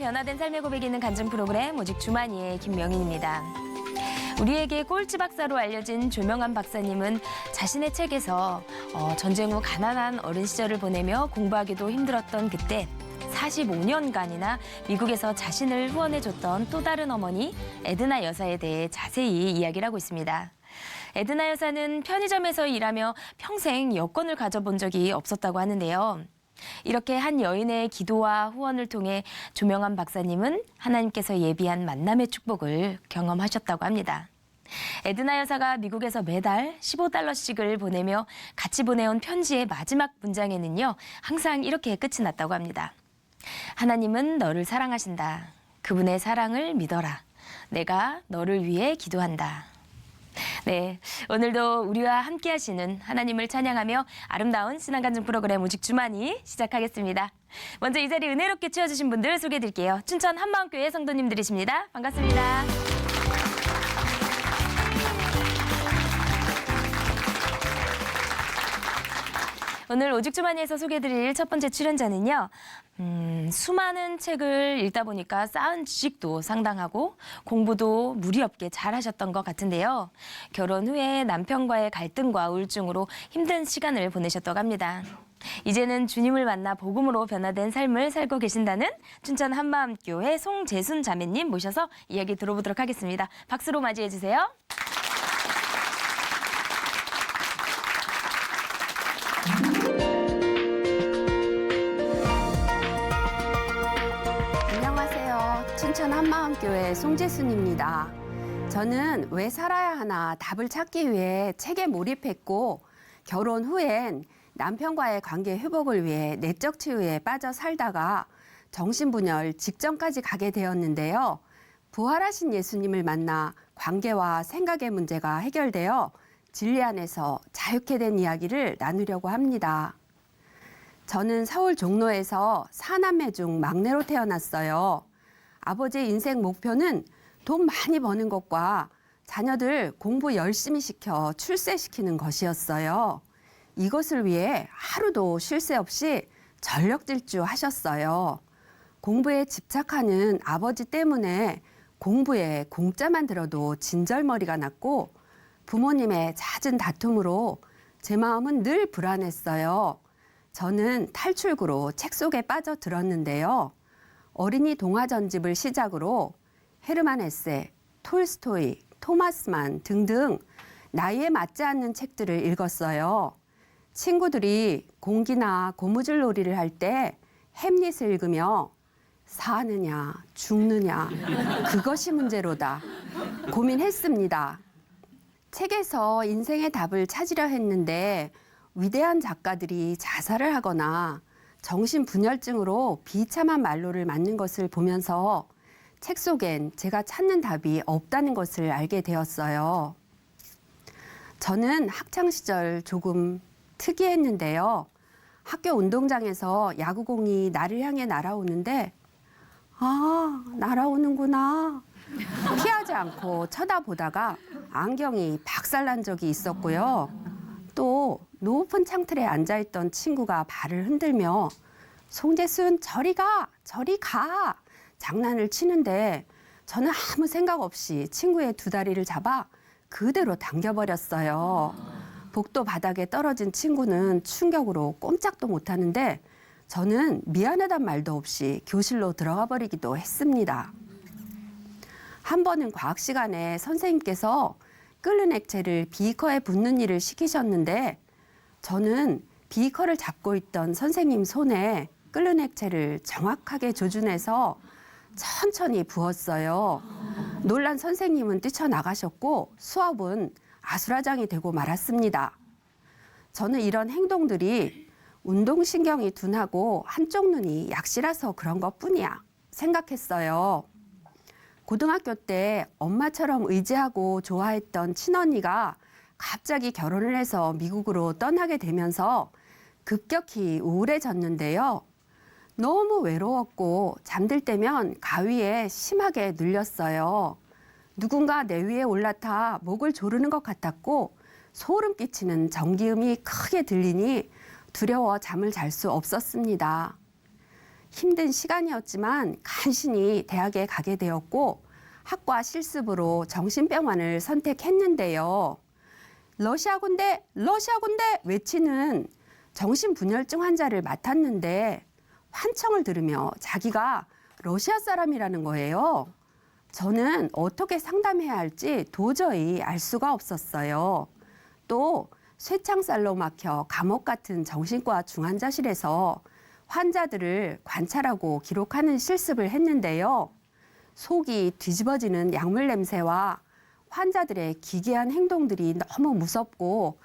변화된 삶의 고백이 있는 간증 프로그램 오직 주만이의 김명인입니다. 우리에게 꼴찌 박사로 알려진 조명한 박사님은 자신의 책에서 전쟁 후 가난한 어린 시절을 보내며 공부하기도 힘들었던 그때 45년간이나 미국에서 자신을 후원해줬던 또 다른 어머니 에드나 여사에 대해 자세히 이야기를 하고 있습니다. 에드나 여사는 편의점에서 일하며 평생 여권을 가져본 적이 없었다고 하는데요. 이렇게 한 여인의 기도와 후원을 통해 조명한 박사님은 하나님께서 예비한 만남의 축복을 경험하셨다고 합니다. 에드나 여사가 미국에서 매달 15달러씩을 보내며 같이 보내온 편지의 마지막 문장에는요, 항상 이렇게 끝이 났다고 합니다. 하나님은 너를 사랑하신다. 그분의 사랑을 믿어라. 내가 너를 위해 기도한다. 네, 오늘도 우리와 함께 하시는 하나님을 찬양하며 아름다운 신앙간증 프로그램 오직 주만이 시작하겠습니다. 먼저 이 자리 은혜롭게 채워주신 분들 소개해드릴게요. 춘천 한마음교회 성도님들이십니다. 반갑습니다. 오늘 오직 주만이에서 소개해드릴 첫 번째 출연자는요. 수많은 책을 읽다 보니까 쌓은 지식도 상당하고 공부도 무리 없게 잘 하셨던 것 같은데요. 결혼 후에 남편과의 갈등과 우울증으로 힘든 시간을 보내셨다고 합니다. 이제는 주님을 만나 복음으로 변화된 삶을 살고 계신다는 춘천 한마음교회 송재순 자매님 모셔서 이야기 들어보도록 하겠습니다. 박수로 맞이해 주세요. 춘천 한마음교회 송재순입니다. 저는 왜 살아야 하나 답을 찾기 위해 책에 몰입했고 결혼 후엔 남편과의 관계 회복을 위해 내적 치유에 빠져 살다가 정신분열 직전까지 가게 되었는데요. 부활하신 예수님을 만나 관계와 생각의 문제가 해결되어 진리 안에서 자유케 된 이야기를 나누려고 합니다. 저는 서울 종로에서 4남매 중 막내로 태어났어요. 아버지의 인생 목표는 돈 많이 버는 것과 자녀들 공부 열심히 시켜 출세시키는 것이었어요. 이것을 위해 하루도 쉴 새 없이 전력 질주하셨어요. 공부에 집착하는 아버지 때문에 공부에 공짜만 들어도 진절머리가 났고 부모님의 잦은 다툼으로 제 마음은 늘 불안했어요. 저는 탈출구로 책 속에 빠져들었는데요. 어린이 동화 전집을 시작으로 헤르만 헤세, 톨스토이, 토마스만 등등 나이에 맞지 않는 책들을 읽었어요. 친구들이 공기나 고무줄 놀이를 할 때 햄릿을 읽으며 사느냐 죽느냐 그것이 문제로다 고민했습니다. 책에서 인생의 답을 찾으려 했는데 위대한 작가들이 자살을 하거나 정신분열증으로 비참한 말로를 맞는 것을 보면서 책 속엔 제가 찾는 답이 없다는 것을 알게 되었어요. 저는 학창시절 조금 특이했는데요. 학교 운동장에서 야구공이 나를 향해 날아오는데 날아오는구나. 피하지 않고 쳐다보다가 안경이 박살난 적이 있었고요. 또 높은 창틀에 앉아있던 친구가 발을 흔들며 송재순 저리 가 장난을 치는데 저는 아무 생각 없이 친구의 두 다리를 잡아 그대로 당겨버렸어요. 복도 바닥에 떨어진 친구는 충격으로 꼼짝도 못하는데 저는 미안하단 말도 없이 교실로 들어가 버리기도 했습니다. 한 번은 과학 시간에 선생님께서 끓는 액체를 비커에 붓는 일을 시키셨는데 저는 비커를 잡고 있던 선생님 손에 끓는 액체를 정확하게 조준해서 천천히 부었어요. 놀란 선생님은 뛰쳐나가셨고 수업은 아수라장이 되고 말았습니다. 저는 이런 행동들이 운동신경이 둔하고 한쪽 눈이 약실라서 그런 것뿐이야 생각했어요. 고등학교 때 엄마처럼 의지하고 좋아했던 친언니가 갑자기 결혼을 해서 미국으로 떠나게 되면서 급격히 우울해졌는데요. 너무 외로웠고 잠들 때면 가위에 심하게 눌렸어요. 누군가 내 위에 올라타 목을 조르는 것 같았고 소름 끼치는 정기음이 크게 들리니 두려워 잠을 잘 수 없었습니다. 힘든 시간이었지만 간신히 대학에 가게 되었고 학과 실습으로 정신병원을 선택했는데요. 러시아 군대, 러시아 군대 외치는 정신분열증 환자를 맡았는데 환청을 들으며 자기가 러시아 사람이라는 거예요. 저는 어떻게 상담해야 할지 도저히 알 수가 없었어요. 또 쇠창살로 막혀 감옥 같은 정신과 중환자실에서 환자들을 관찰하고 기록하는 실습을 했는데요. 속이 뒤집어지는 약물 냄새와 환자들의 기괴한 행동들이 너무 무섭고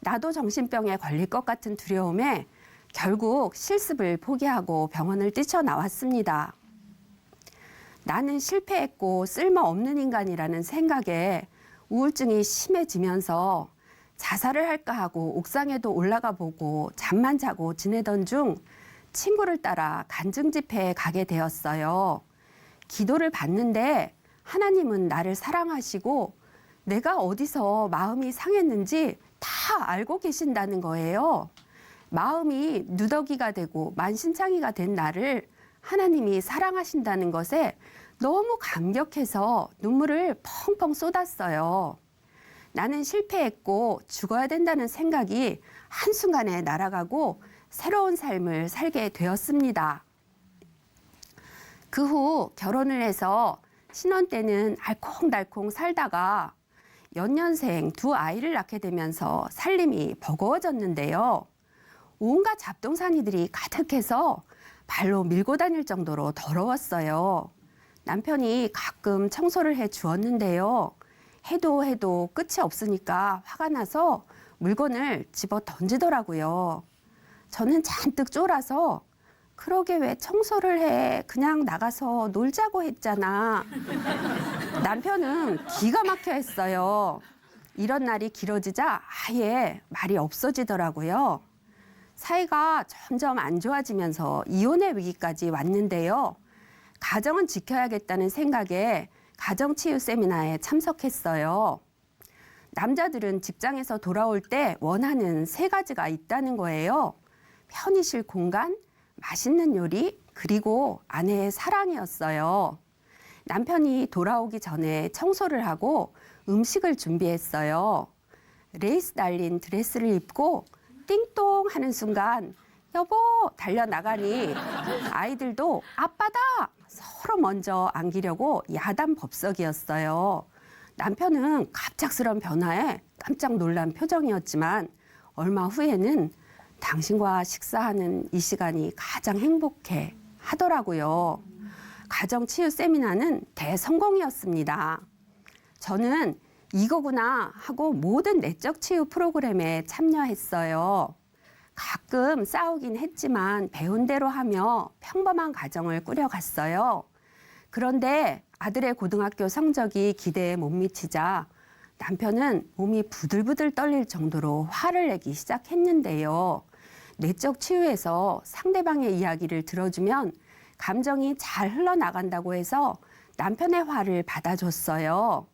나도 정신병에 걸릴 것 같은 두려움에 결국 실습을 포기하고 병원을 뛰쳐나왔습니다. 나는 실패했고 쓸모없는 인간이라는 생각에 우울증이 심해지면서 자살을 할까 하고 옥상에도 올라가 보고 잠만 자고 지내던 중 친구를 따라 간증 집회에 가게 되었어요. 기도를 받는데 하나님은 나를 사랑하시고 내가 어디서 마음이 상했는지 다 알고 계신다는 거예요. 마음이 누더기가 되고 만신창이가 된 나를 하나님이 사랑하신다는 것에 너무 감격해서 눈물을 펑펑 쏟았어요. 나는 실패했고 죽어야 된다는 생각이 한순간에 날아가고 새로운 삶을 살게 되었습니다. 그 후 결혼을 해서 신혼 때는 알콩달콩 살다가 연년생 두 아이를 낳게 되면서 살림이 버거워졌는데요. 온갖 잡동사니들이 가득해서 발로 밀고 다닐 정도로 더러웠어요. 남편이 가끔 청소를 해 주었는데요. 해도 끝이 없으니까 화가 나서 물건을 집어 던지더라고요. 저는 잔뜩 쫄아서 그러게 왜 청소를 해? 그냥 나가서 놀자고 했잖아. 남편은 기가 막혀 했어요. 이런 날이 길어지자 아예 말이 없어지더라고요. 사이가 점점 안 좋아지면서 이혼의 위기까지 왔는데요. 가정은 지켜야겠다는 생각에 가정치유 세미나에 참석했어요. 남자들은 직장에서 돌아올 때 원하는 3가지가 있다는 거예요. 편히 쉴 공간, 맛있는 요리, 그리고 아내의 사랑이었어요. 남편이 돌아오기 전에 청소를 하고 음식을 준비했어요. 레이스 달린 드레스를 입고 띵동 하는 순간 여보 달려나가니 아이들도 아빠다 서로 먼저 안기려고 야단법석이었어요. 남편은 갑작스런 변화에 깜짝 놀란 표정이었지만 얼마 후에는 당신과 식사하는 이 시간이 가장 행복해 하더라고요. 가정치유 세미나는 대성공이었습니다. 저는 이거구나 하고 모든 내적 치유 프로그램에 참여했어요. 가끔 싸우긴 했지만 배운 대로 하며 평범한 가정을 꾸려갔어요. 그런데 아들의 고등학교 성적이 기대에 못 미치자 남편은 몸이 부들부들 떨릴 정도로 화를 내기 시작했는데요. 내적 치유에서 상대방의 이야기를 들어주면 감정이 잘 흘러나간다고 해서 남편의 화를 받아줬어요.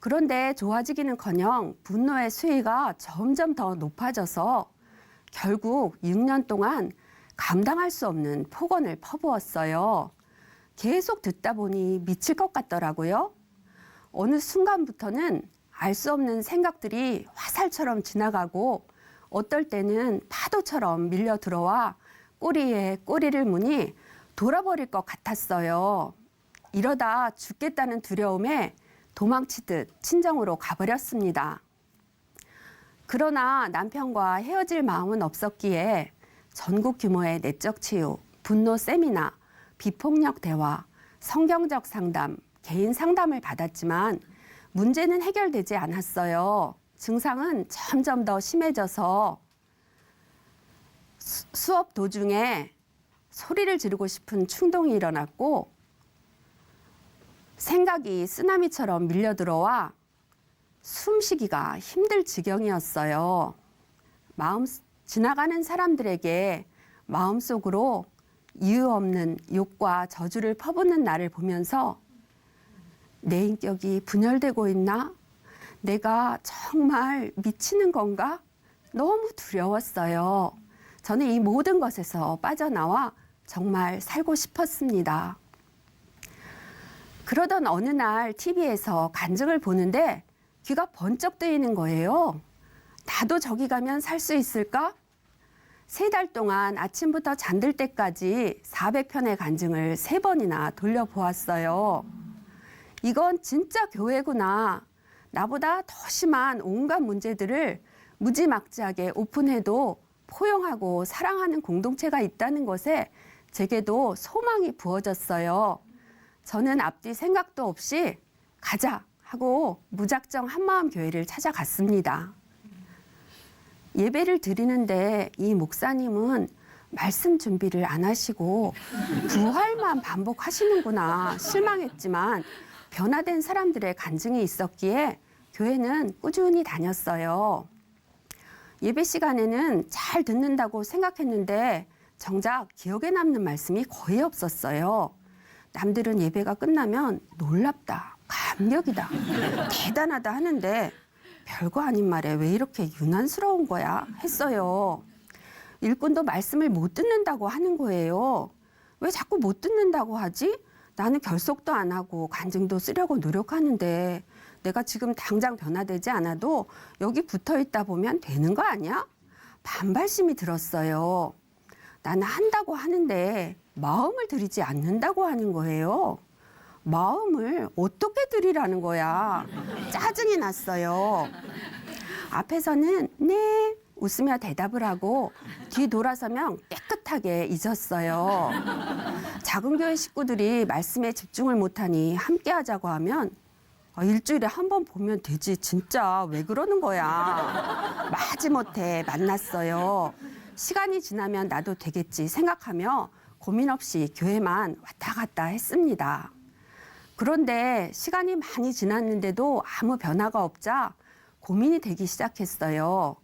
그런데 좋아지기는커녕 분노의 수위가 점점 더 높아져서 결국 6년 동안 감당할 수 없는 폭언을 퍼부었어요. 계속 듣다 보니 미칠 것 같더라고요. 어느 순간부터는 알 수 없는 생각들이 화살처럼 지나가고 어떨 때는 파도처럼 밀려 들어와 꼬리에 꼬리를 무니 돌아버릴 것 같았어요. 이러다 죽겠다는 두려움에 도망치듯 친정으로 가버렸습니다. 그러나 남편과 헤어질 마음은 없었기에 전국 규모의 내적 치유, 분노 세미나, 비폭력 대화, 성경적 상담, 개인 상담을 받았지만 문제는 해결되지 않았어요. 증상은 점점 더 심해져서 수업 도중에 소리를 지르고 싶은 충동이 일어났고 생각이 쓰나미처럼 밀려들어와 숨쉬기가 힘들 지경이었어요. 지나가는 사람들에게 마음속으로 이유 없는 욕과 저주를 퍼붓는 나를 보면서 내 인격이 분열되고 있나? 내가 정말 미치는 건가? 너무 두려웠어요. 저는 이 모든 것에서 빠져나와 정말 살고 싶었습니다. 그러던 어느 날 TV에서 간증을 보는데 귀가 번쩍 뜨이는 거예요. 나도 저기 가면 살 수 있을까? 3달 동안 아침부터 잠들 때까지 400편의 간증을 3번이나 돌려보았어요. 이건 진짜 교회구나. 나보다 더 심한 온갖 문제들을 무지막지하게 오픈해도 포용하고 사랑하는 공동체가 있다는 것에 제게도 소망이 부어졌어요. 저는 앞뒤 생각도 없이 가자 하고 무작정 한마음 교회를 찾아갔습니다. 예배를 드리는데 이 목사님은 말씀 준비를 안 하시고 부활만 반복하시는구나 실망했지만 변화된 사람들의 간증이 있었기에 교회는 꾸준히 다녔어요. 예배 시간에는 잘 듣는다고 생각했는데 정작 기억에 남는 말씀이 거의 없었어요. 남들은 예배가 끝나면 놀랍다, 감격이다, 대단하다 하는데 별거 아닌 말에 왜 이렇게 유난스러운 거야 했어요. 일꾼도 말씀을 못 듣는다고 하는 거예요. 왜 자꾸 못 듣는다고 하지? 나는 결석도 안 하고 간증도 쓰려고 노력하는데 내가 지금 당장 변화되지 않아도 여기 붙어 있다 보면 되는 거 아니야? 반발심이 들었어요. 나는 한다고 하는데 마음을 들이지 않는다고 하는 거예요. 마음을 어떻게 들이라는 거야. 짜증이 났어요. 앞에서는 네 웃으며 대답을 하고 뒤 돌아서면 깨끗하게 잊었어요. 작은 교회 식구들이 말씀에 집중을 못하니 함께 하자고 하면 일주일에 한 번 보면 되지 진짜 왜 그러는 거야. 마지못해 만났어요. 시간이 지나면 나도 되겠지 생각하며 고민 없이 교회만 왔다 갔다 했습니다. 그런데 시간이 많이 지났는데도 아무 변화가 없자 고민이 되기 시작했어요.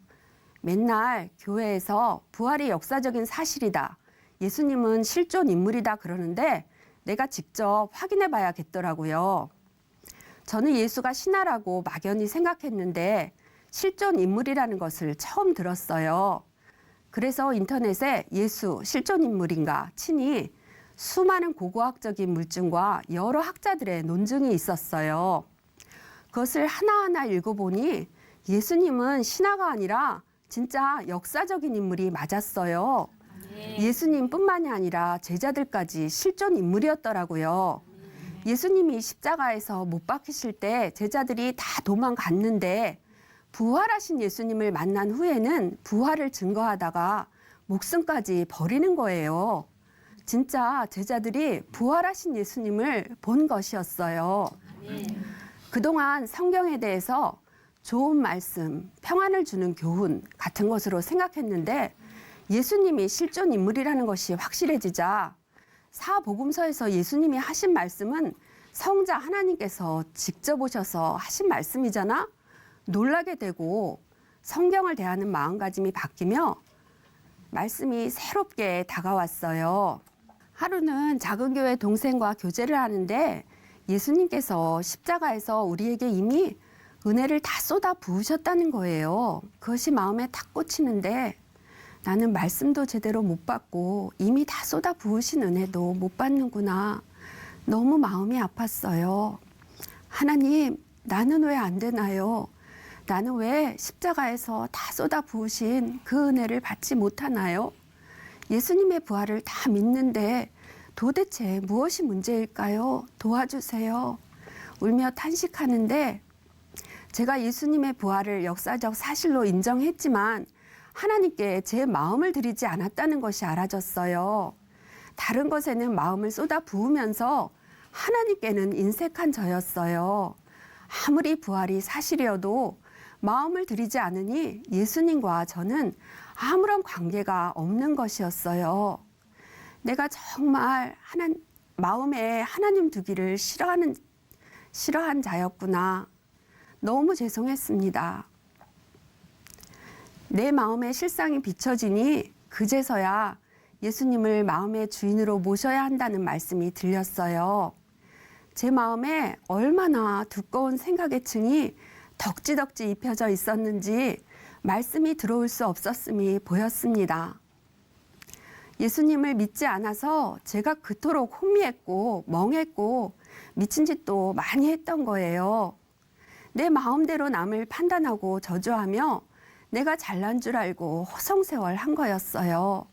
맨날 교회에서 부활이 역사적인 사실이다. 예수님은 실존 인물이다 그러는데 내가 직접 확인해 봐야겠더라고요. 저는 예수가 신하라고 막연히 생각했는데 실존 인물이라는 것을 처음 들었어요. 그래서 인터넷에 예수 실존 인물인가 치니 수많은 고고학적인 물증과 여러 학자들의 논증이 있었어요. 그것을 하나하나 읽어보니 예수님은 신화가 아니라 진짜 역사적인 인물이 맞았어요. 예수님뿐만이 아니라 제자들까지 실존 인물이었더라고요. 예수님이 십자가에서 못 박히실 때 제자들이 다 도망갔는데 부활하신 예수님을 만난 후에는 부활을 증거하다가 목숨까지 버리는 거예요. 진짜 제자들이 부활하신 예수님을 본 것이었어요. 그동안 성경에 대해서 좋은 말씀, 평안을 주는 교훈 같은 것으로 생각했는데 예수님이 실존 인물이라는 것이 확실해지자 사복음서에서 예수님이 하신 말씀은 성자 하나님께서 직접 오셔서 하신 말씀이잖아? 놀라게 되고 성경을 대하는 마음가짐이 바뀌며 말씀이 새롭게 다가왔어요. 하루는 작은 교회 동생과 교제를 하는데 예수님께서 십자가에서 우리에게 이미 은혜를 다 쏟아 부으셨다는 거예요. 그것이 마음에 탁 꽂히는데 나는 말씀도 제대로 못 받고 이미 다 쏟아 부으신 은혜도 못 받는구나. 너무 마음이 아팠어요. 하나님, 나는 왜 안 되나요? 나는 왜 십자가에서 다 쏟아 부으신 그 은혜를 받지 못하나요? 예수님의 부활을 다 믿는데 도대체 무엇이 문제일까요? 도와주세요. 울며 탄식하는데 제가 예수님의 부활을 역사적 사실로 인정했지만 하나님께 제 마음을 드리지 않았다는 것이 알아졌어요. 다른 것에는 마음을 쏟아 부으면서 하나님께는 인색한 저였어요. 아무리 부활이 사실이어도 마음을 들이지 않으니 예수님과 저는 아무런 관계가 없는 것이었어요. 내가 정말 마음에 하나님 두기를 싫어한 자였구나. 너무 죄송했습니다. 내 마음의 실상이 비춰지니 그제서야 예수님을 마음의 주인으로 모셔야 한다는 말씀이 들렸어요. 제 마음에 얼마나 두꺼운 생각의 층이 덕지덕지 입혀져 있었는지 말씀이 들어올 수 없었음이 보였습니다. 예수님을 믿지 않아서 제가 그토록 혼미했고 멍했고 미친 짓도 많이 했던 거예요. 내 마음대로 남을 판단하고 저주하며 내가 잘난 줄 알고 허송세월한 거였어요.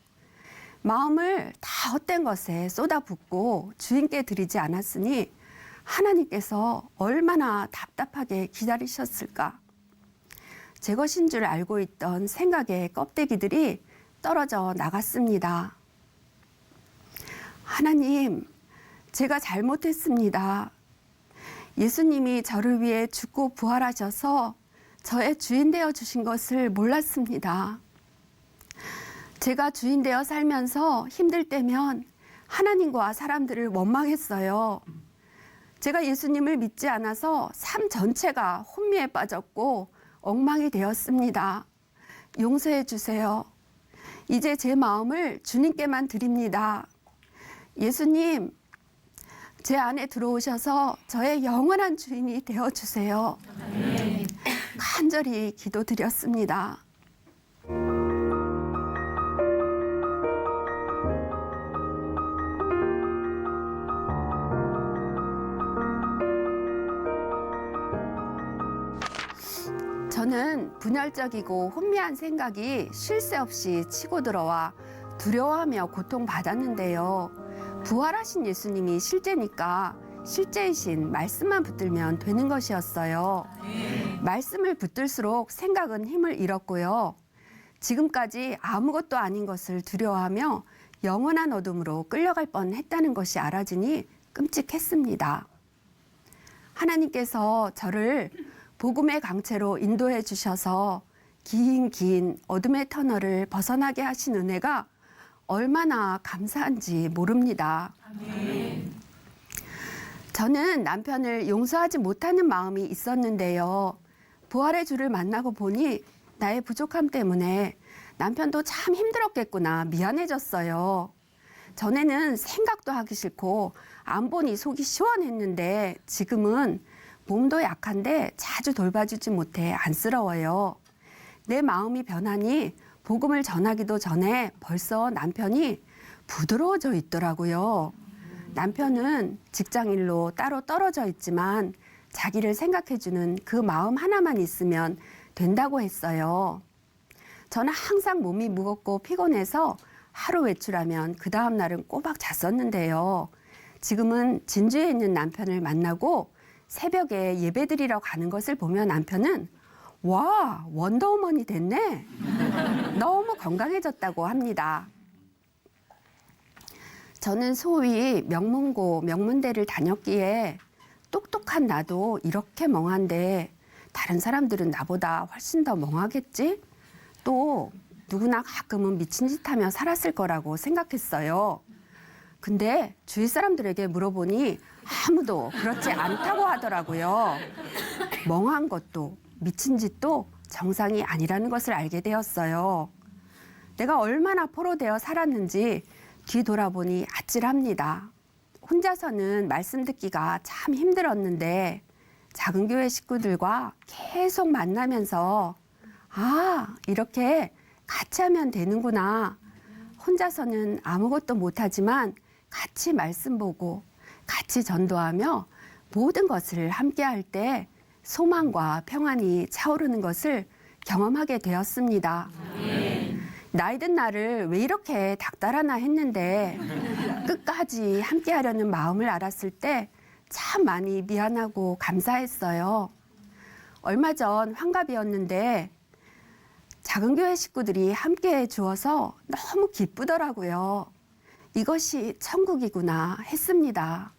마음을 다 헛된 것에 쏟아붓고 주인께 드리지 않았으니 하나님께서 얼마나 답답하게 기다리셨을까. 제 것인 줄 알고 있던 생각의 껍데기들이 떨어져 나갔습니다. 하나님, 제가 잘못했습니다. 예수님이 저를 위해 죽고 부활하셔서 저의 주인 되어 주신 것을 몰랐습니다. 제가 주인 되어 살면서 힘들 때면 하나님과 사람들을 원망했어요. 제가 예수님을 믿지 않아서 삶 전체가 혼미에 빠졌고 엉망이 되었습니다. 용서해 주세요. 이제 제 마음을 주님께만 드립니다. 예수님, 제 안에 들어오셔서 저의 영원한 주인이 되어 주세요. 간절히 기도드렸습니다. 저는 분열적이고 혼미한 생각이 쉴 새 없이 치고 들어와 두려워하며 고통받았는데요. 부활하신 예수님이 실제니까 실제이신 말씀만 붙들면 되는 것이었어요. 말씀을 붙들수록 생각은 힘을 잃었고요. 지금까지 아무것도 아닌 것을 두려워하며 영원한 어둠으로 끌려갈 뻔했다는 것이 알아지니 끔찍했습니다. 하나님께서 저를 복음의 강체로 인도해 주셔서 긴 어둠의 터널을 벗어나게 하신 은혜가 얼마나 감사한지 모릅니다. 아멘. 저는 남편을 용서하지 못하는 마음이 있었는데요. 부활의 주를 만나고 보니 나의 부족함 때문에 남편도 참 힘들었겠구나 미안해졌어요. 전에는 생각도 하기 싫고 안 보니 속이 시원했는데 지금은 몸도 약한데 자주 돌봐주지 못해 안쓰러워요. 내 마음이 변하니 복음을 전하기도 전에 벌써 남편이 부드러워져 있더라고요. 남편은 직장일로 따로 떨어져 있지만 자기를 생각해주는 그 마음 하나만 있으면 된다고 했어요. 저는 항상 몸이 무겁고 피곤해서 하루 외출하면 그 다음 날은 꼬박 잤었는데요. 지금은 진주에 있는 남편을 만나고 새벽에 예배드리러 가는 것을 보면 남편은 와, 원더우먼이 됐네. 너무 건강해졌다고 합니다. 저는 소위 명문고, 명문대를 다녔기에 똑똑한 나도 이렇게 멍한데 다른 사람들은 나보다 훨씬 더 멍하겠지? 또 누구나 가끔은 미친 짓 하며 살았을 거라고 생각했어요. 근데 주위 사람들에게 물어보니 아무도 그렇지 않다고 하더라고요. 멍한 것도 미친 짓도 정상이 아니라는 것을 알게 되었어요. 내가 얼마나 포로되어 살았는지 뒤돌아보니 아찔합니다. 혼자서는 말씀 듣기가 참 힘들었는데 작은 교회 식구들과 계속 만나면서 아, 이렇게 같이 하면 되는구나. 혼자서는 아무것도 못하지만 같이 말씀 보고 같이 전도하며 모든 것을 함께 할 때 소망과 평안이 차오르는 것을 경험하게 되었습니다. 나이든 나를 왜 이렇게 닥달하나 했는데 끝까지 함께 하려는 마음을 알았을 때 참 많이 미안하고 감사했어요. 얼마 전 환갑이었는데 작은 교회 식구들이 함께 주어서 너무 기쁘더라고요. 이것이 천국이구나 했습니다.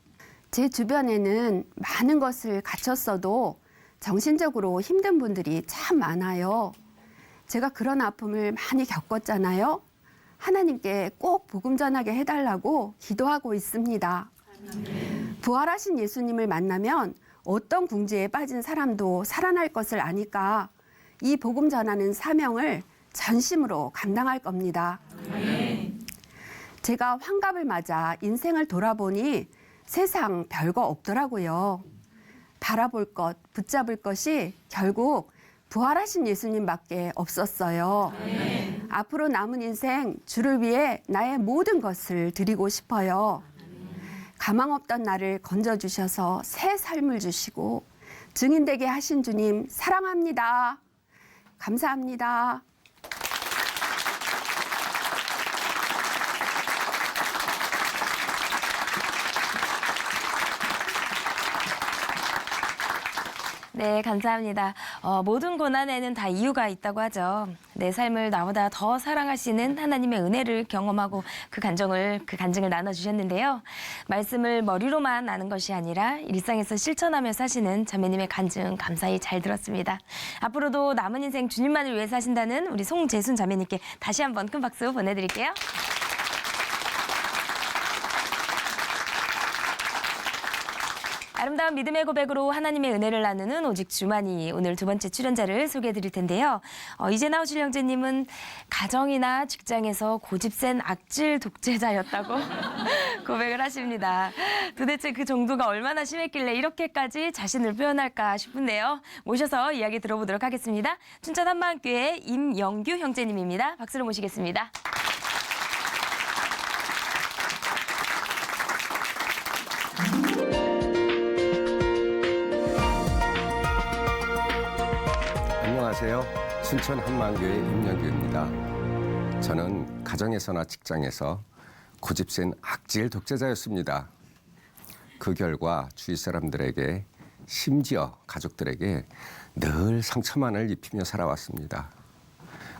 제 주변에는 많은 것을 갖췄어도 정신적으로 힘든 분들이 참 많아요. 제가 그런 아픔을 많이 겪었잖아요. 하나님께 꼭 복음 전하게 해달라고 기도하고 있습니다. 부활하신 예수님을 만나면 어떤 궁지에 빠진 사람도 살아날 것을 아니까 이 복음 전하는 사명을 전심으로 감당할 겁니다. 제가 환갑을 맞아 인생을 돌아보니 세상 별거 없더라고요. 바라볼 것, 붙잡을 것이 결국 부활하신 예수님밖에 없었어요. 앞으로 남은 인생 주를 위해 나의 모든 것을 드리고 싶어요. 가망 없던 나를 건져주셔서 새 삶을 주시고 증인되게 하신 주님 사랑합니다. 감사합니다. 네, 감사합니다. 모든 고난에는 다 이유가 있다고 하죠. 내 삶을 나보다 더 사랑하시는 하나님의 은혜를 경험하고 그 간증을 나눠주셨는데요. 말씀을 머리로만 아는 것이 아니라 일상에서 실천하며 사시는 자매님의 간증 감사히 잘 들었습니다. 앞으로도 남은 인생 주님만을 위해 사신다는 우리 송재순 자매님께 다시 한번 큰 박수 보내드릴게요. 아름다운 믿음의 고백으로 하나님의 은혜를 나누는 오직 주만이 오늘 두 번째 출연자를 소개해 드릴 텐데요. 이제 나오실 형제님은 가정이나 직장에서 고집센 악질 독재자였다고 고백을 하십니다. 도대체 그 정도가 얼마나 심했길래 이렇게까지 자신을 표현할까 싶은데요. 모셔서 이야기 들어보도록 하겠습니다. 춘천 한마음교회 임영규 형제님입니다. 박수로 모시겠습니다. 안녕하세요. 춘천 한마음교회 임영규입니다. 저는 가정에서나 직장에서 고집센 악질 독재자였습니다. 그 결과 주위 사람들에게 심지어 가족들에게 늘 상처만을 입히며 살아왔습니다.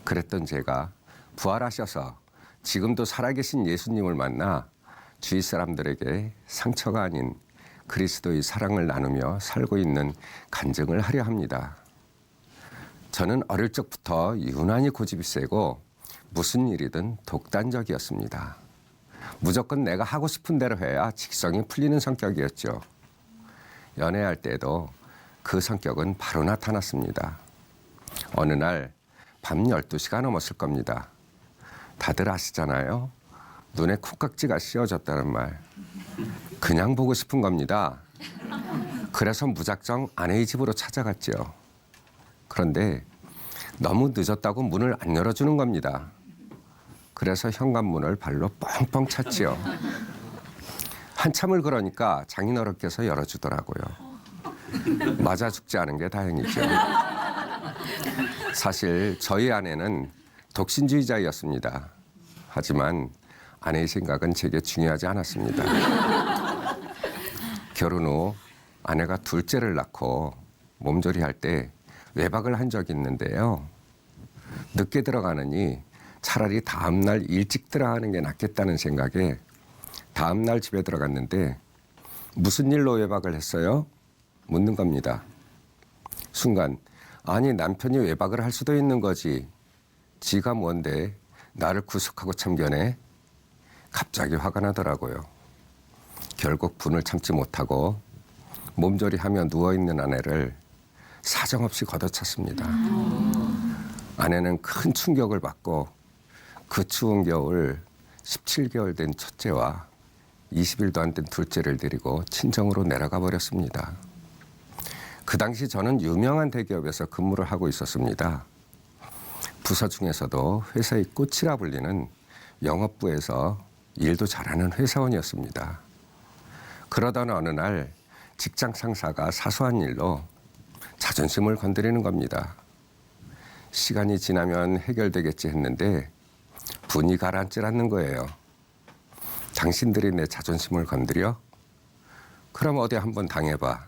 그랬던 제가 부활하셔서 지금도 살아계신 예수님을 만나 주위 사람들에게 상처가 아닌 그리스도의 사랑을 나누며 살고 있는 간증을 하려 합니다. 저는 어릴 적부터 유난히 고집이 세고 무슨 일이든 독단적이었습니다. 무조건 내가 하고 싶은 대로 해야 직성이 풀리는 성격이었죠. 연애할 때도 그 성격은 바로 나타났습니다. 어느 날 밤 12시가 넘었을 겁니다. 다들 아시잖아요. 눈에 콩깍지가 씌워졌다는 말. 그냥 보고 싶은 겁니다. 그래서 무작정 아내의 집으로 찾아갔죠. 그런데 너무 늦었다고 문을 안 열어주는 겁니다. 그래서 현관문을 발로 뻥뻥 찼지요. 한참을 그러니까 장인어른께서 열어주더라고요. 맞아 죽지 않은 게 다행이죠. 사실 저희 아내는 독신주의자였습니다. 하지만 아내의 생각은 제게 중요하지 않았습니다. 결혼 후 아내가 둘째를 낳고 몸조리할 때 외박을 한 적이 있는데요. 늦게 들어가느니 차라리 다음날 일찍 들어가는 게 낫겠다는 생각에 다음날 집에 들어갔는데 무슨 일로 외박을 했어요? 묻는 겁니다. 순간 아니 남편이 외박을 할 수도 있는 거지. 지가 뭔데 나를 구속하고 참견해? 갑자기 화가 나더라고요. 결국 분을 참지 못하고 몸조리하며 누워있는 아내를 사정없이 걷어찼습니다. 아내는 큰 충격을 받고 그 추운 겨울 17개월 된 첫째와 20일도 안 된 둘째를 데리고 친정으로 내려가 버렸습니다. 그 당시 저는 유명한 대기업에서 근무를 하고 있었습니다. 부서 중에서도 회사의 꽃이라 불리는 영업부에서 일도 잘하는 회사원이었습니다. 그러던 어느 날 직장 상사가 사소한 일로 자존심을 건드리는 겁니다. 시간이 지나면 해결되겠지 했는데 분이 가라앉질 않는 거예요. 당신들이 내 자존심을 건드려? 그럼 어디 한번 당해봐.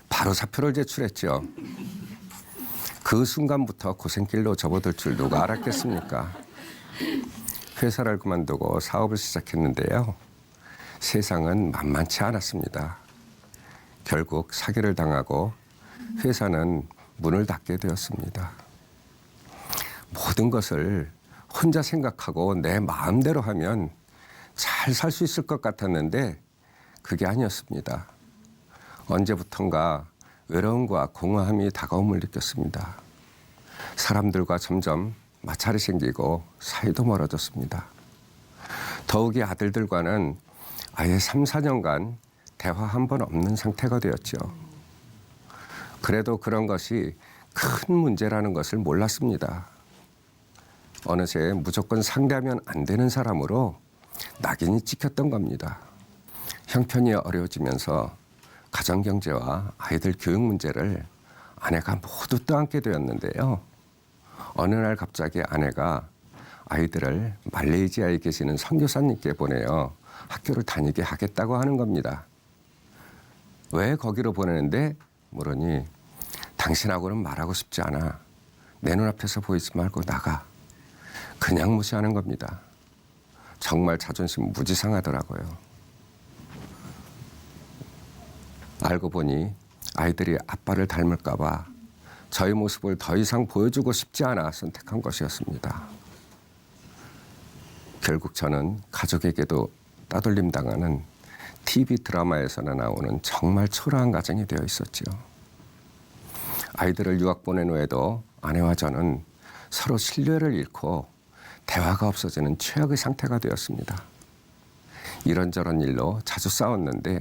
바로 사표를 제출했죠. 그 순간부터 고생길로 접어들 줄 누가 알았겠습니까? 회사를 그만두고 사업을 시작했는데요. 세상은 만만치 않았습니다. 결국 사기를 당하고 회사는 문을 닫게 되었습니다. 모든 것을 혼자 생각하고 내 마음대로 하면 잘 살 수 있을 것 같았는데 그게 아니었습니다. 언제부턴가 외로움과 공허함이 다가옴을 느꼈습니다. 사람들과 점점 마찰이 생기고 사이도 멀어졌습니다. 더욱이 아들들과는 아예 3, 4년간 대화 한 번 없는 상태가 되었죠. 그래도 그런 것이 큰 문제라는 것을 몰랐습니다. 어느새 무조건 상대하면 안 되는 사람으로 낙인이 찍혔던 겁니다. 형편이 어려워지면서 가정경제와 아이들 교육 문제를 아내가 모두 떠안게 되었는데요. 어느 날 갑자기 아내가 아이들을 말레이시아에 계시는 선교사님께 보내어 학교를 다니게 하겠다고 하는 겁니다. 왜 거기로 보내는데? 물으니 당신하고는 말하고 싶지 않아. 내 눈앞에서 보이지 말고 나가. 그냥 무시하는 겁니다. 정말 자존심 무지 상하더라고요. 알고 보니 아이들이 아빠를 닮을까 봐 저희 모습을 더 이상 보여주고 싶지 않아 선택한 것이었습니다. 결국 저는 가족에게도 따돌림 당하는 TV 드라마에서나 나오는 정말 초라한 가정이 되어 있었죠. 아이들을 유학 보낸 후에도 아내와 저는 서로 신뢰를 잃고 대화가 없어지는 최악의 상태가 되었습니다. 이런저런 일로 자주 싸웠는데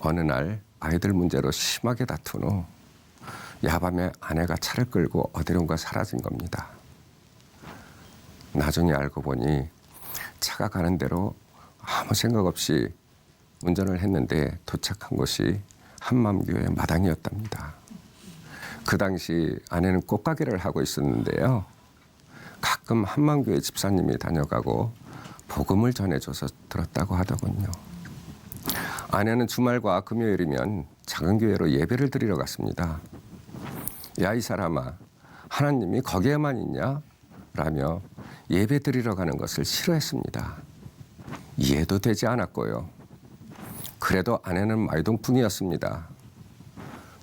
어느 날 아이들 문제로 심하게 다툰 후 야밤에 아내가 차를 끌고 어디론가 사라진 겁니다. 나중에 알고 보니 차가 가는 대로 아무 생각 없이 운전을 했는데 도착한 곳이 한맘교회 마당이었답니다. 그 당시 아내는 꽃가게를 하고 있었는데요. 가끔 한맘교회 집사님이 다녀가고 복음을 전해줘서 들었다고 하더군요. 아내는 주말과 금요일이면 작은 교회로 예배를 드리러 갔습니다. 야, 이 사람아, 하나님이 거기에만 있냐? 라며 예배 드리러 가는 것을 싫어했습니다. 이해도 되지 않았고요. 그래도 아내는 말동풍이었습니다.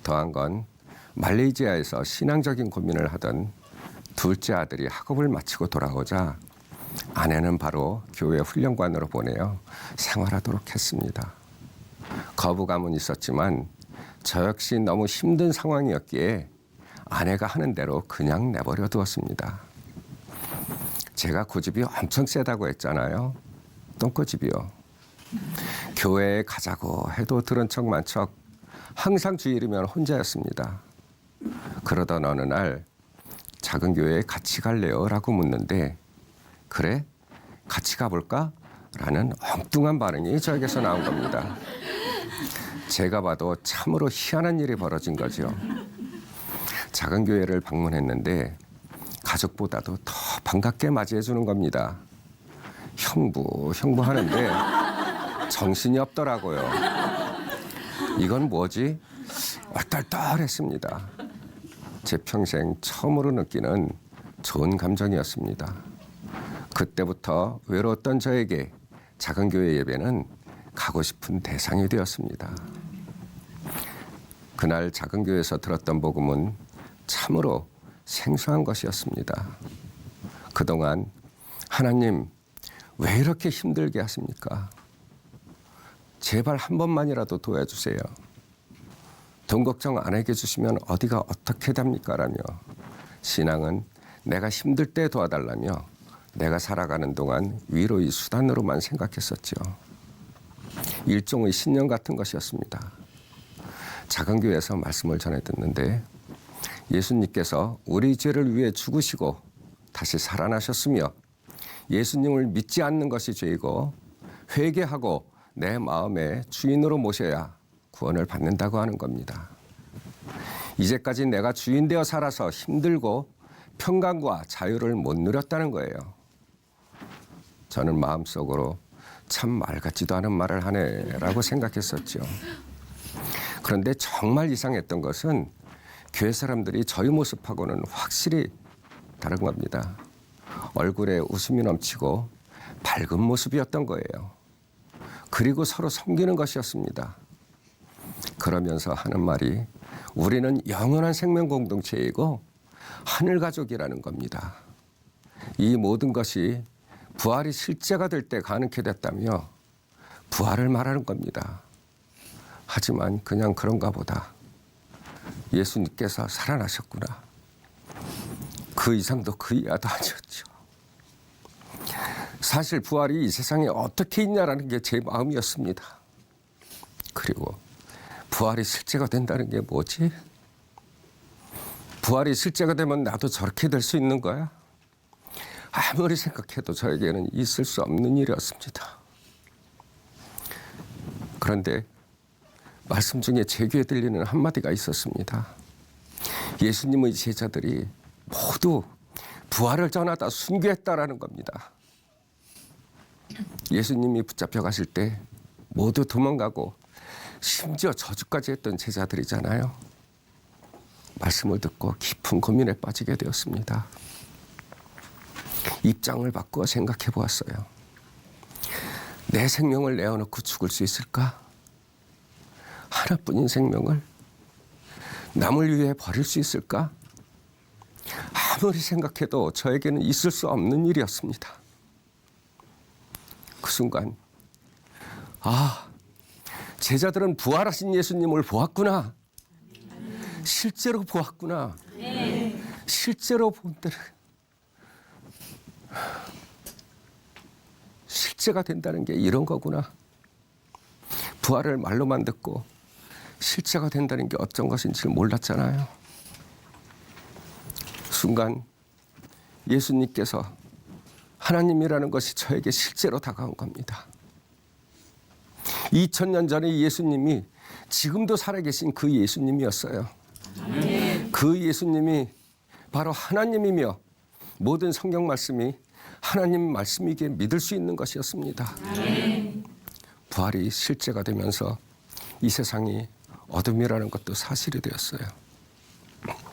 더한 건 말레이시아에서 신앙적인 고민을 하던 둘째 아들이 학업을 마치고 돌아오자 아내는 바로 교회 훈련관으로 보내어 생활하도록 했습니다. 거부감은 있었지만 저 역시 너무 힘든 상황이었기에 아내가 하는 대로 그냥 내버려 두었습니다. 제가 고집이 엄청 세다고 했잖아요. 똥꼬집이요. 교회에 가자고 해도 들은 척만 척 항상 주일이면 혼자였습니다. 그러던 어느 날 작은 교회에 같이 갈래요? 라고 묻는데 그래? 같이 가볼까? 라는 엉뚱한 반응이 저에게서 나온 겁니다. 제가 봐도 참으로 희한한 일이 벌어진 거죠. 작은 교회를 방문했는데 가족보다도 더 반갑게 맞이해 주는 겁니다. 형부 하는데 정신이 없더라고요. 이건 뭐지? 얼떨떨했습니다. 제 평생 처음으로 느끼는 좋은 감정이었습니다. 그때부터 외로웠던 저에게 작은 교회 예배는 가고 싶은 대상이 되었습니다. 그날 작은 교회에서 들었던 복음은 참으로 생소한 것이었습니다. 그동안 하나님 왜 이렇게 힘들게 하십니까? 제발 한 번만이라도 도와주세요. 돈 걱정 안 하게 해주시면 어디가 어떻게 됩니까? 라며 신앙은 내가 힘들 때 도와달라며 내가 살아가는 동안 위로의 수단으로만 생각했었죠. 일종의 신념 같은 것이었습니다. 작은 교회에서 말씀을 전해 듣는데 예수님께서 우리 죄를 위해 죽으시고 다시 살아나셨으며 예수님을 믿지 않는 것이 죄이고 회개하고 내 마음의 주인으로 모셔야 구원을 받는다고 하는 겁니다. 이제까지 내가 주인 되어 살아서 힘들고 평강과 자유를 못 누렸다는 거예요. 저는 마음속으로 참 말 같지도 않은 말을 하네라고 생각했었죠. 그런데 정말 이상했던 것은 교회 사람들이 저희 모습하고는 확실히 다른 겁니다. 얼굴에 웃음이 넘치고 밝은 모습이었던 거예요. 그리고 서로 섬기는 것이었습니다. 그러면서 하는 말이 우리는 영원한 생명 공동체이고 하늘 가족이라는 겁니다. 이 모든 것이 부활이 실제가 될 때 가능케 됐다며 부활을 말하는 겁니다. 하지만 그냥 그런가 보다. 예수님께서 살아나셨구나. 그 이상도 그 이하도 아니었죠. 사실 부활이 이 세상에 어떻게 있냐라는 게 제 마음이었습니다. 그리고 부활이 실제가 된다는 게 뭐지? 부활이 실제가 되면 나도 저렇게 될 수 있는 거야? 아무리 생각해도 저에게는 있을 수 없는 일이었습니다. 그런데 말씀 중에 제 귀에 들리는 한마디가 있었습니다. 예수님의 제자들이 모두 부활을 전하다 순교했다라는 겁니다. 예수님이 붙잡혀 가실 때 모두 도망가고 심지어 저주까지 했던 제자들이잖아요. 말씀을 듣고 깊은 고민에 빠지게 되었습니다. 입장을 바꾸어 생각해 보았어요. 내 생명을 내어놓고 죽을 수 있을까? 하나뿐인 생명을 남을 위해 버릴 수 있을까? 아무리 생각해도 저에게는 있을 수 없는 일이었습니다. 그 순간 제자들은 부활하신 예수님을 보았구나. 실제로 보았구나. 실제로 본 때는 실제가 된다는 게 이런 거구나. 부활을 말로만 듣고 실제가 된다는 게 어떤 것인지 몰랐잖아요. 순간 예수님께서 하나님이라는 것이 저에게 실제로 다가온 겁니다. 2000년 전에 예수님이 지금도 살아계신 그 예수님이었어요. 그 예수님이 바로 하나님이며 모든 성경 말씀이 하나님 말씀이기에 믿을 수 있는 것이었습니다. 부활이 실제가 되면서 이 세상이 어둠이라는 것도 사실이 되었어요.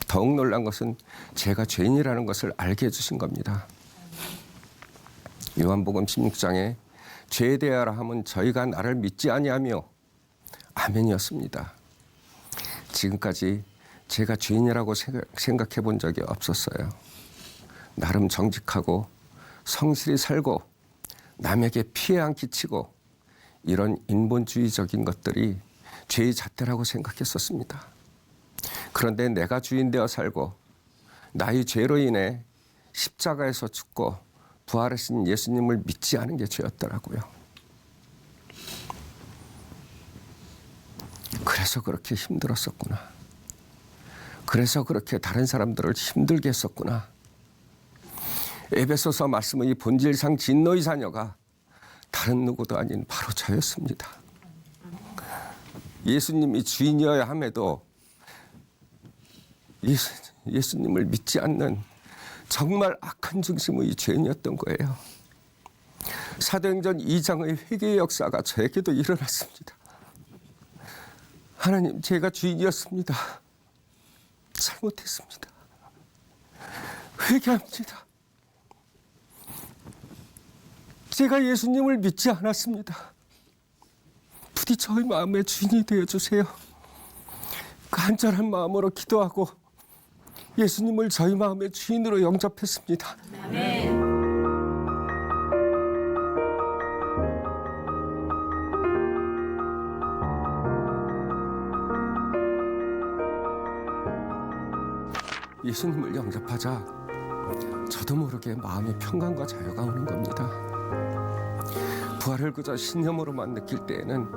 더욱 놀란 것은 제가 죄인이라는 것을 알게 해주신 겁니다. 요한복음 16장에 죄에 대하라 함은 저희가 나를 믿지 아니하며 아멘이었습니다. 지금까지 제가 죄인이라고 생각해 본 적이 없었어요. 나름 정직하고 성실히 살고 남에게 피해 안 끼치고 이런 인본주의적인 것들이 죄의 잣대라고 생각했었습니다. 그런데 내가 주인 되어 살고 나의 죄로 인해 십자가에서 죽고 부활하신 예수님을 믿지 않은 게 죄였더라고요. 그래서 그렇게 힘들었었구나. 그래서 그렇게 다른 사람들을 힘들게 했었구나. 에베소서 말씀의 본질상 진노의 자녀가 다른 누구도 아닌 바로 저였습니다. 예수님이 주인이어야 함에도 예수님을 믿지 않는 정말 악한 중심의 죄인이었던 거예요. 사도행전 2장의 회개의 역사가 저에게도 일어났습니다. 하나님, 제가 주인이었습니다. 잘못했습니다. 회개합니다. 제가 예수님을 믿지 않았습니다. 부디 저의 마음의 주인이 되어주세요. 간절한 마음으로 기도하고 예수님을 저희 마음의 주인으로 영접했습니다. 아멘. 예수님을 영접하자 저도 모르게 마음의 평강과 자유가 오는 겁니다. 부활을 그저 신념으로만 느낄 때에는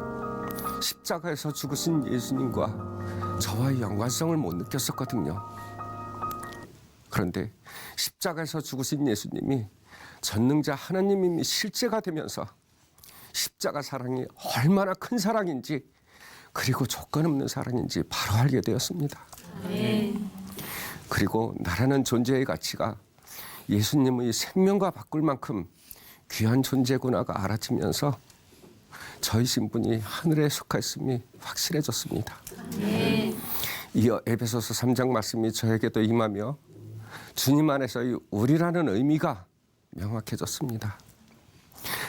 십자가에서 죽으신 예수님과 저와의 연관성을 못 느꼈었거든요. 그런데 십자가에서 죽으신 예수님이 전능자 하나님이 실제가 되면서 십자가 사랑이 얼마나 큰 사랑인지 그리고 조건 없는 사랑인지 바로 알게 되었습니다. 그리고 나라는 존재의 가치가 예수님의 생명과 바꿀 만큼 귀한 존재구나가 알아지면서 저희 신분이 하늘에 속했음이 확실해졌습니다. 이어 에베소서 3장 말씀이 저에게도 임하며 주님 안에서의 우리라는 의미가 명확해졌습니다.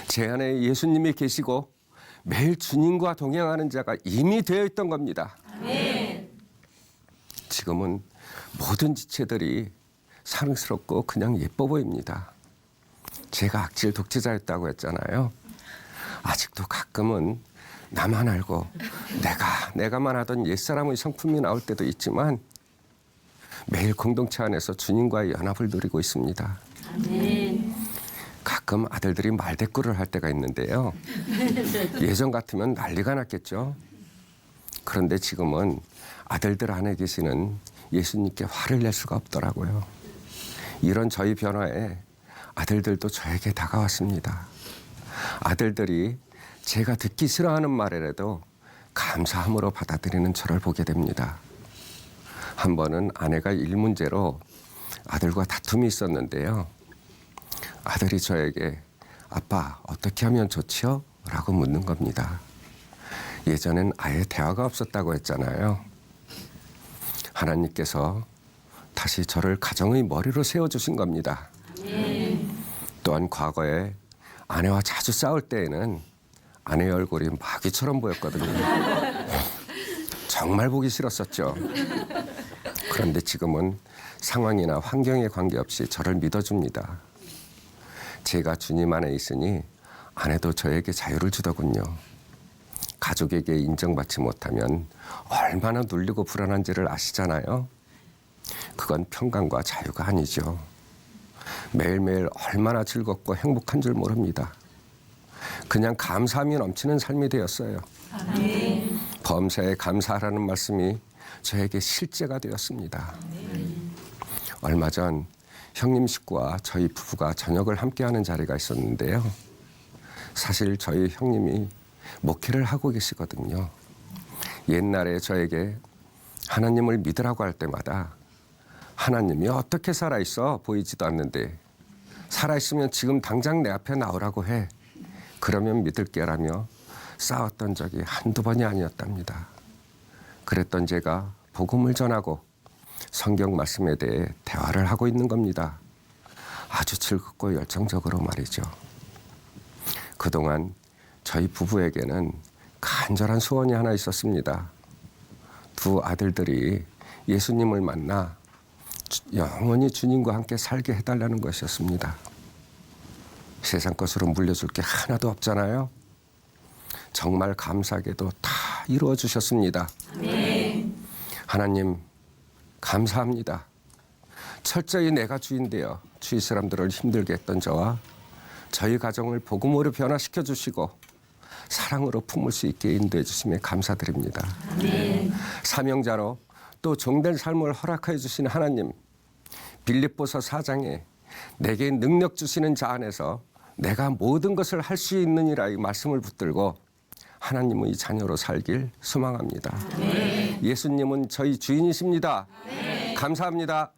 제 안에 예수님이 계시고 매일 주님과 동행하는 자가 이미 되어 있던 겁니다. 지금은 모든 지체들이 사랑스럽고 그냥 예뻐 보입니다. 제가 악질 독재자였다고 했잖아요. 아직도 가끔은 나만 알고 내가만 하던 옛사람의 성품이 나올 때도 있지만 매일 공동체 안에서 주님과의 연합을 누리고 있습니다. 가끔 아들들이 말대꾸를 할 때가 있는데요. 예전 같으면 난리가 났겠죠. 그런데 지금은 아들들 안에 계시는 예수님께 화를 낼 수가 없더라고요. 이런 저희 변화에 아들들도 저에게 다가왔습니다. 아들들이 제가 듣기 싫어하는 말이라도 감사함으로 받아들이는 저를 보게 됩니다. 한 번은 아내가 일 문제로 아들과 다툼이 있었는데요. 아들이 저에게 아빠 어떻게 하면 좋지요? 라고 묻는 겁니다. 예전엔 아예 대화가 없었다고 했잖아요. 하나님께서 다시 저를 가정의 머리로 세워주신 겁니다. 또한 과거에 아내와 자주 싸울 때에는 아내의 얼굴이 마귀처럼 보였거든요. 정말 보기 싫었었죠. 그런데 지금은 상황이나 환경에 관계없이 저를 믿어줍니다. 제가 주님 안에 있으니 아내도 저에게 자유를 주더군요. 가족에게 인정받지 못하면 얼마나 눌리고 불안한지를 아시잖아요. 그건 평강과 자유가 아니죠. 매일매일 얼마나 즐겁고 행복한 줄 모릅니다. 그냥 감사함이 넘치는 삶이 되었어요. 범사에 감사하라는 말씀이 저에게 실제가 되었습니다. 얼마 전 형님 식구와 저희 부부가 저녁을 함께하는 자리가 있었는데요. 사실 저희 형님이 목회를 하고 계시거든요. 옛날에 저에게 하나님을 믿으라고 할 때마다 하나님이 어떻게 살아있어 보이지도 않는데 살아있으면 지금 당장 내 앞에 나오라고 해. 그러면 믿을게라며 싸웠던 적이 한두 번이 아니었답니다. 그랬던 제가 복음을 전하고 성경 말씀에 대해 대화를 하고 있는 겁니다. 아주 즐겁고 열정적으로 말이죠. 그동안 저희 부부에게는 간절한 소원이 하나 있었습니다. 두 아들들이 예수님을 만나 영원히 주님과 함께 살게 해달라는 것이었습니다. 세상 것으로 물려줄 게 하나도 없잖아요. 정말 감사하게도 다 이루어 주셨습니다. 하나님 감사합니다. 철저히 내가 주인 되어 주위 사람들을 힘들게 했던 저와 저희 가정을 복음으로 변화시켜 주시고 사랑으로 품을 수 있게 인도해 주심에 감사드립니다. 사명자로 또 종된 삶을 허락해 주신 하나님, 빌립보서 4장에 내게 능력 주시는 자 안에서 내가 모든 것을 할 수 있느니라 이 말씀을 붙들고 하나님의 자녀로 살길 소망합니다. 예수님은 저희 주인이십니다. 감사합니다.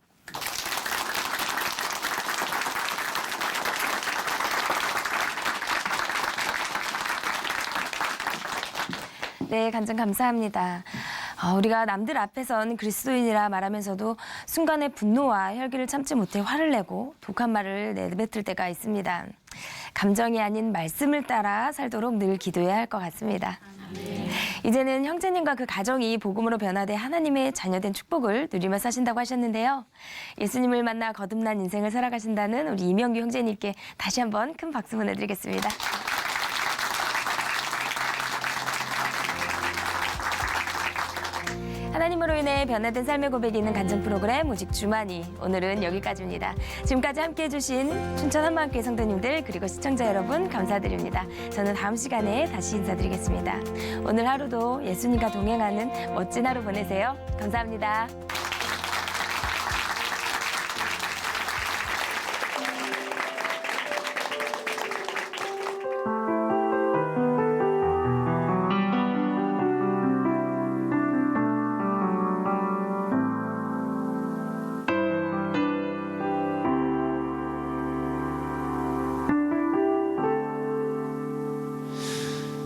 네, 간증 감사합니다. 우리가 남들 앞에선 그리스도인이라 말하면서도 순간에 분노와 혈기를 참지 못해 화를 내고 독한 말을 내뱉을 때가 있습니다. 감정이 아닌 말씀을 따라 살도록 늘 기도해야 할 것 같습니다. 이제는 형제님과 그 가정이 복음으로 변화돼 하나님의 자녀된 축복을 누리며 사신다고 하셨는데요. 예수님을 만나 거듭난 인생을 살아가신다는 우리 이명규 형제님께 다시 한번 큰 박수 보내드리겠습니다. 하나님으로 인해 변화된 삶의 고백이 있는 간증 프로그램 오직 주만이 오늘은 여기까지입니다. 지금까지 함께해 주신 춘천 한마음교회 성도님들 그리고 시청자 여러분 감사드립니다. 저는 다음 시간에 다시 인사드리겠습니다. 오늘 하루도 예수님과 동행하는 멋진 하루 보내세요. 감사합니다.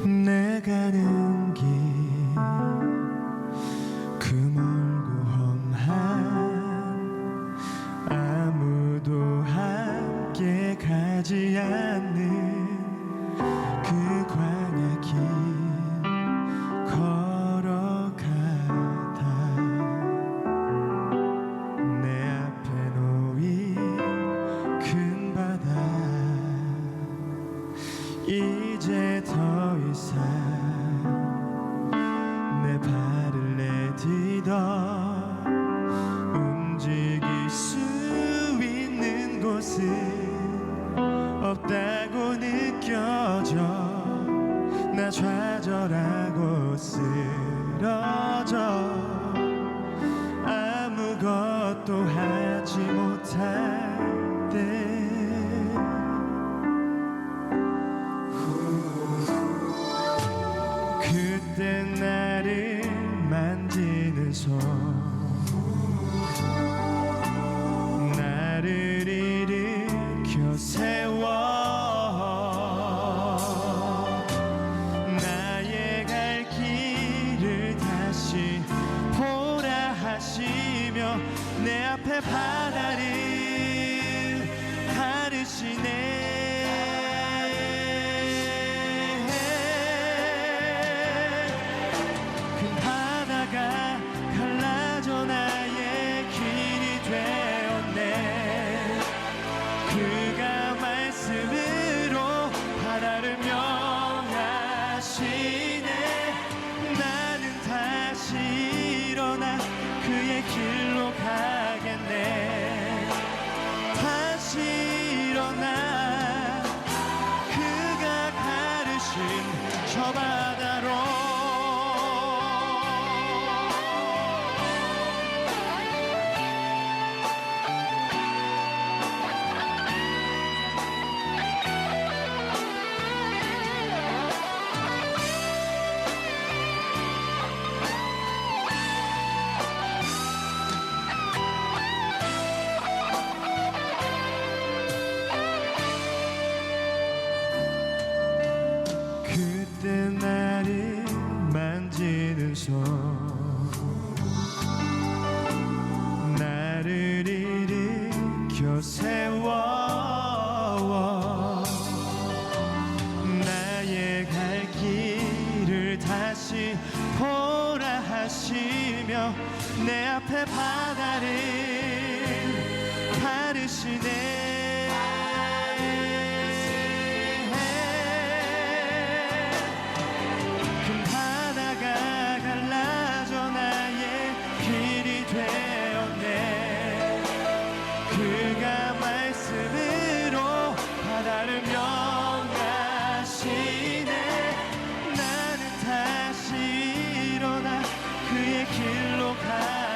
내 가는 길 그 멀고 험한 아무도 함께 가지 않는 그 광야 길 걸어가다 내 앞에 놓인 큰 바다 이제 더 이상 내 발을 내딛어 움직일 수 있는 곳은 없다고 느껴져 나 좌절하고 쓰러져 아무것도 앞에 바다를 가르시네. 큰 바다가 갈라져 나의 길이 되었네. 그가 말씀으로 바다를 명하시네. 나는 다시 일어나 그의 길로 가겠네. 다시 일어나 그가 가르신 저 바다로. 그때 나를 만지는 손, 나를 일으켜 세워 나의 갈 길을 다시 보라 하시며 내 앞에 바다를 가르시네. 그가 말씀으로 바다를 명하시네. 나는 다시 일어나 그의 길로 가